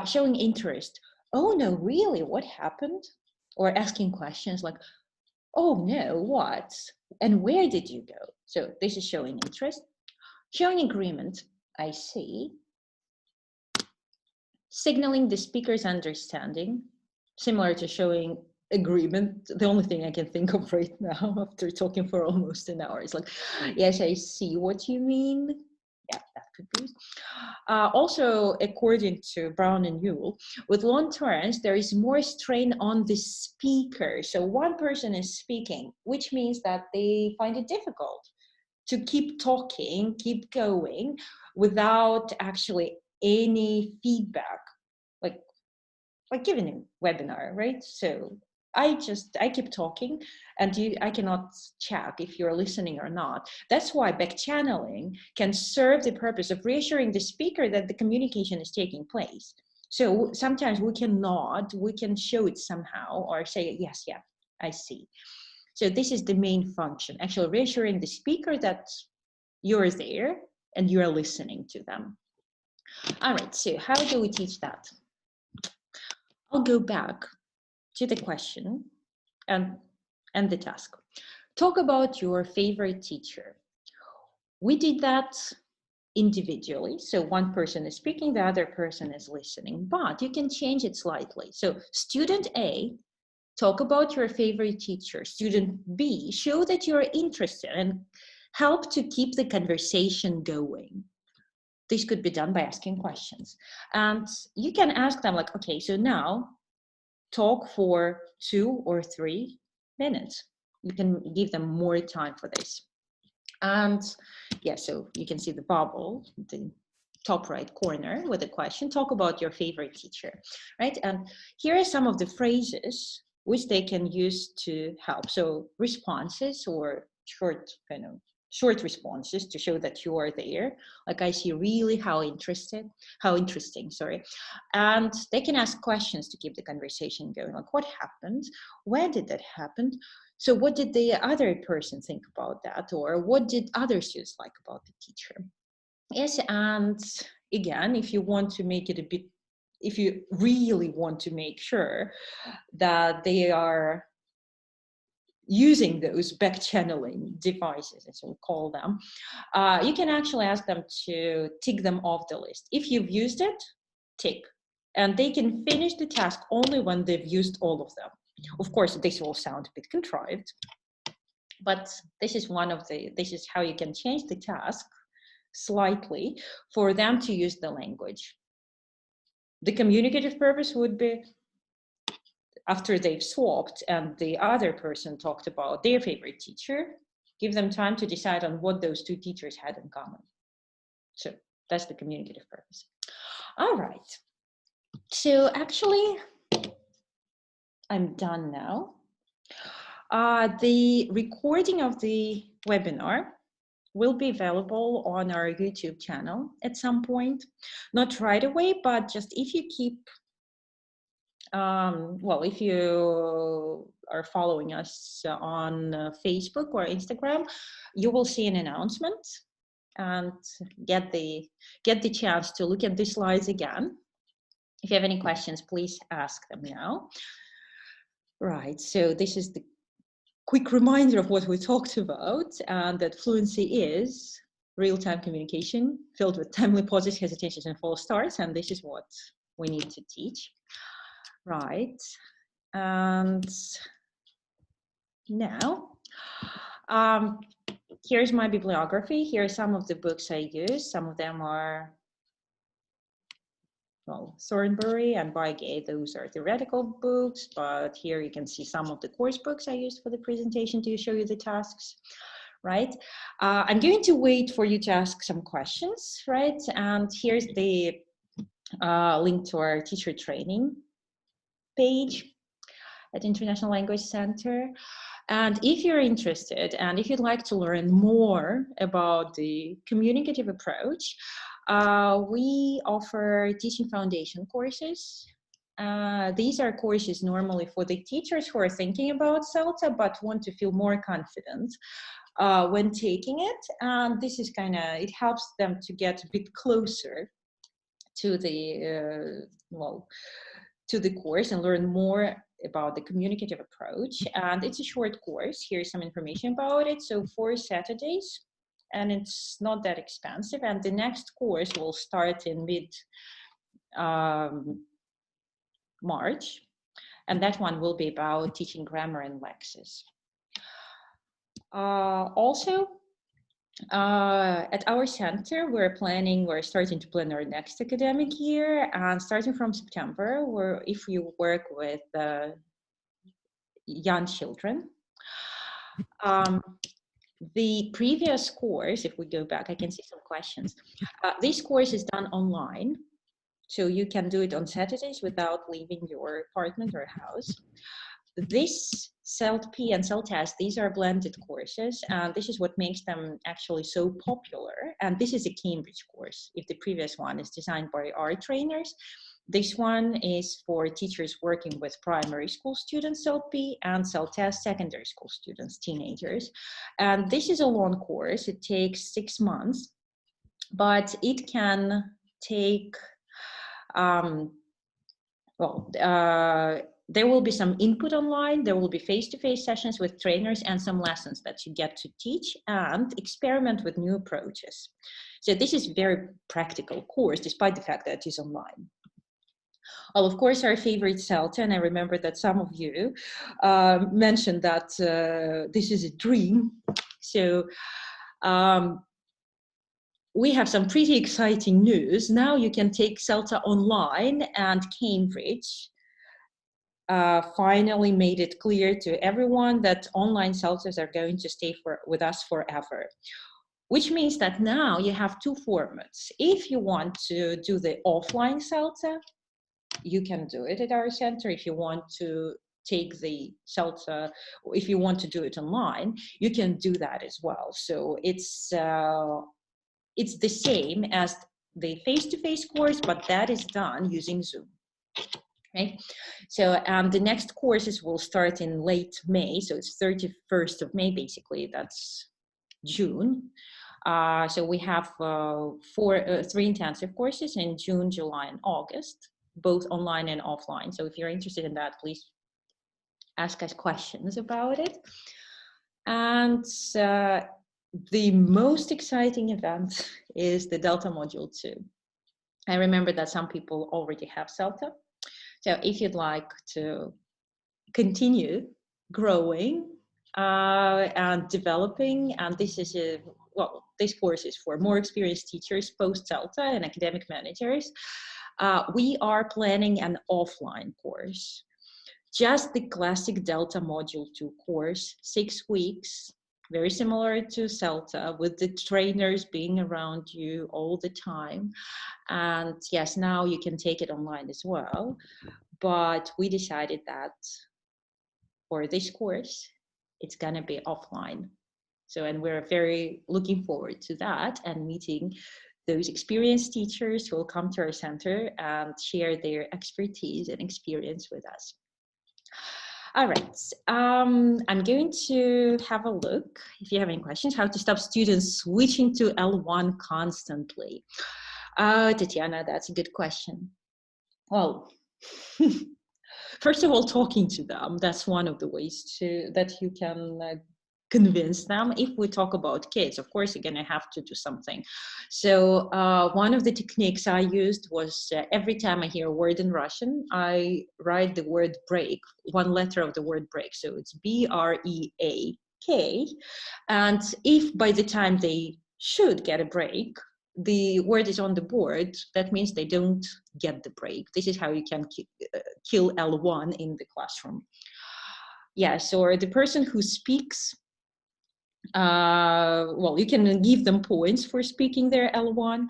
Showing interest. Oh no, really, what happened? Or asking questions like, oh no, what? And where did you go? So this is showing interest. Showing agreement, I see. Signaling the speaker's understanding, similar to showing agreement. The only thing I can think of right now after talking for almost an hour is like, yes, I see what you mean. Yeah, that could be used. Also, according to Brown and Newell, with long turns, there is more strain on the speaker. So one person is speaking, which means that they find it difficult to keep talking, keep going without actually any feedback, like giving a webinar, right? So I keep talking and I cannot check if you're listening or not. That's why back channeling can serve the purpose of reassuring the speaker that the communication is taking place. So sometimes we can show it somehow or say, yes, yeah, I see. So this is the main function, actually reassuring the speaker that you're there and you're listening to them. All right, so how do we teach that? I'll go back to the question and the task. Talk about your favorite teacher. We did that individually. So one person is speaking, the other person is listening, but you can change it slightly. So student A, talk about your favorite teacher. Student B, show that you're interested and help to keep the conversation going. This could be done by asking questions. And you can ask them like, okay, so now talk for 2 or 3 minutes. You can give them more time for this. And yeah, so you can see the bubble, the top right corner with a question, talk about your favorite teacher, right? And here are some of the phrases which they can use to help. So responses or short responses to show that you are there. Like, I see really how interesting, sorry. And they can ask questions to keep the conversation going. Like, what happened? Where did that happen? So what did the other person think about that? Or what did other students like about the teacher? Yes, and again, if you want to make it if you really want to make sure that they are using those back channeling devices, as we call them, you can actually ask them to tick them off the list. If you've used it, tick. And they can finish the task only when they've used all of them. Of course, this will sound a bit contrived, but this is how you can change the task slightly for them to use the language. The communicative purpose would be, after they've swapped and the other person talked about their favorite teacher, give them time to decide on what those 2 teachers had in common. So that's the communicative purpose. All right. So actually, I'm done now. The recording of the webinar will be available on our YouTube channel at some point. Not right away, but just if you keep if you are following us on Facebook or Instagram, you will see an announcement and get the chance to look at the slides again. If you have any questions, please ask them now. Right, so this is the quick reminder of what we talked about, and that fluency is real-time communication filled with timely pauses, hesitations, and false starts, and this is what we need to teach. Right, and now here's my bibliography. Here are some of the books I use. Some of them are, well, Thornbury and Bygay. Those are theoretical books, but here you can see some of the course books I used for the presentation to show you the tasks. Right, I'm going to wait for you to ask some questions, right? And here's the link to our teacher training page at International Language Center. And if you're interested and if you'd like to learn more about the communicative approach, we offer teaching foundation courses. These are courses normally for the teachers who are thinking about CELTA but want to feel more confident when taking it. And this is it helps them to get a bit closer to the to the course and learn more about the communicative approach. And it's a short course. Here's some information about it. So 4 Saturdays, and it's not that expensive. And the next course will start in mid-March. And that one will be about teaching grammar and lexes. Also, At our center, we're starting to plan our next academic year, and starting from September, if you work with young children, the previous course, if we go back, I can see some questions. This course is done online, so you can do it on Saturdays without leaving your apartment or house. This CELT-P and CELT-S, these are blended courses, and this is what makes them actually so popular. And this is a Cambridge course. If the previous one is designed by our trainers, this one is for teachers working with primary school students, CELT-P, and CELT-S, secondary school students, teenagers. And this is a long course. It takes 6 months, but it can take, there will be some input online, there will be face-to-face sessions with trainers and some lessons that you get to teach and experiment with new approaches. So this is a very practical course, despite the fact that it is online. Well, of course, our favorite CELT, and I remember that some of you mentioned that this is a dream. So we have some pretty exciting news. Now you can take CELTA online, and Cambridge finally made it clear to everyone that online CELTAs are going to stay with us forever. Which means that now you have two formats. If you want to do the offline CELTA, you can do it at our center. If you want to take the CELTA, if you want to do it online, you can do that as well. So it's the same as the face-to-face course, but that is done using Zoom. Right? So the next courses will start in late May. So it's 31st of May, basically. That's June. So we have 3 intensive courses in June, July, and August, both online and offline. So if you're interested in that, please ask us questions about it. And the most exciting event is the Delta Module 2. I remember that some people already have CELTA. So if you'd like to continue growing and developing, and this is this course is for more experienced teachers, post-CELTA, and academic managers, we are planning an offline course. Just the classic Delta Module 2 course, 6 weeks, very similar to CELTA, with the trainers being around you all the time. And yes, now you can take it online as well. But we decided that for this course, it's gonna be offline. So, and we're very looking forward to that and meeting those experienced teachers who will come to our center and share their expertise and experience with us. All right, I'm going to have a look, if you have any questions, how to stop students switching to L1 constantly. Tatiana, that's a good question. Well, first of all, talking to them, that's one of the ways that you can convince them. If we talk about kids, of course, you're going to have to do something. So one of the techniques I used was every time I hear a word in Russian, I write the word break, one letter of the word break. So it's B-R-E-A-K. And if by the time they should get a break, the word is on the board, that means they don't get the break. This is how you can kill L1 in the classroom. Yes, or the person who speaks, well, you can give them points for speaking their L1,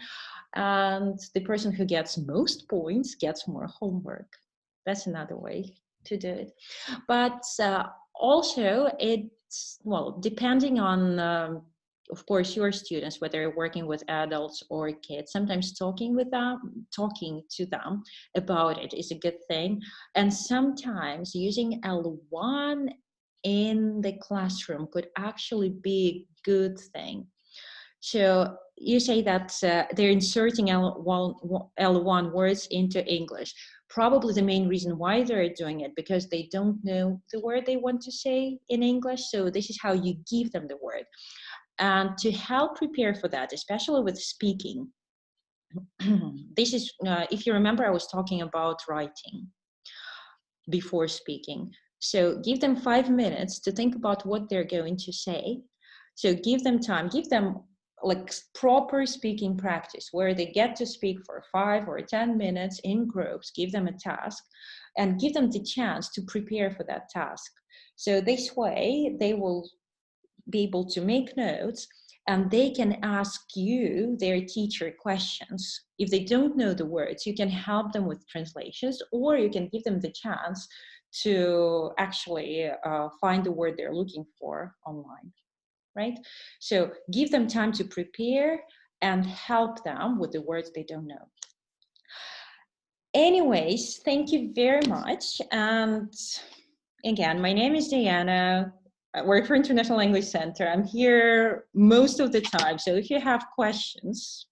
and the person who gets most points gets more homework. That's another way to do it. But also, it's, well, depending on, of course, your students, whether you're working with adults or kids, sometimes talking to them about it is a good thing. And sometimes using L1 in the classroom could actually be a good thing. So you say that they're inserting L1 words into English. Probably the main reason why they're doing it, because they don't know the word they want to say in English. So this is how you give them the word. And to help prepare for that, especially with speaking, this is, if you remember, I was talking about writing before speaking. So give them 5 minutes to think about what they're going to say. So give them time, give them like proper speaking practice where they get to speak for 5 or 10 minutes in groups, give them a task and give them the chance to prepare for that task. So this way they will be able to make notes and they can ask you, their teacher, questions. If they don't know the words, you can help them with translations, or you can give them the chance to actually find the word they're looking for online, right? So give them time to prepare and help them with the words they don't know. Anyways, thank you very much. And again, my name is Diana. I work for International Language Center. I'm here most of the time. So if you have questions,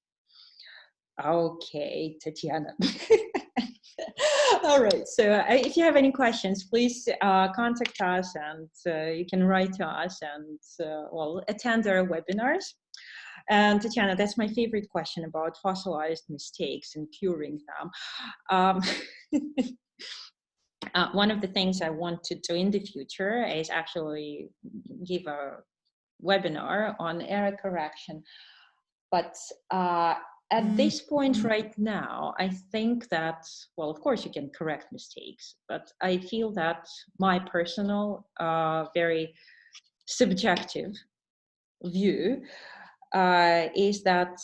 okay, Tatiana. All right. So if you have any questions, please contact us, and you can write to us and well, attend our webinars. And Tatiana, that's my favorite question about fossilized mistakes and curing them. One of the things I want to do in the future is actually give a webinar on error correction. But at this point right now, I think that, well, of course you can correct mistakes, but I feel that my personal, very subjective view is that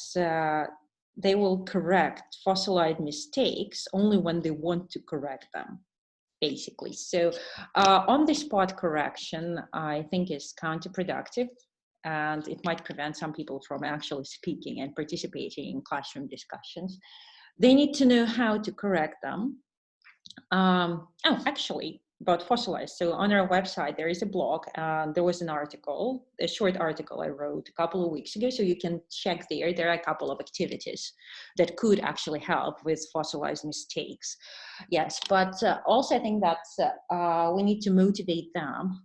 they will correct fossilized mistakes only when they want to correct them, basically. So on-the-spot correction, I think, is counterproductive, and it might prevent some people from actually speaking and participating in classroom discussions. They need to know how to correct them. Actually, about fossilized. So on our website, there is a blog, and there was an article, a short article I wrote a couple of weeks ago. So you can check there. There are a couple of activities that could actually help with fossilized mistakes. Yes, but also I think that we need to motivate them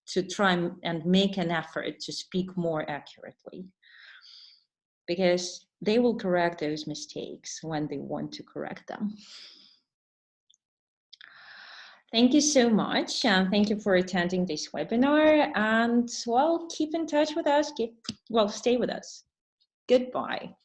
to try and make an effort to speak more accurately, because they will correct those mistakes when they want to correct them. Thank you so much, and thank you for attending this webinar, and well, keep in touch with us, stay with us. Goodbye.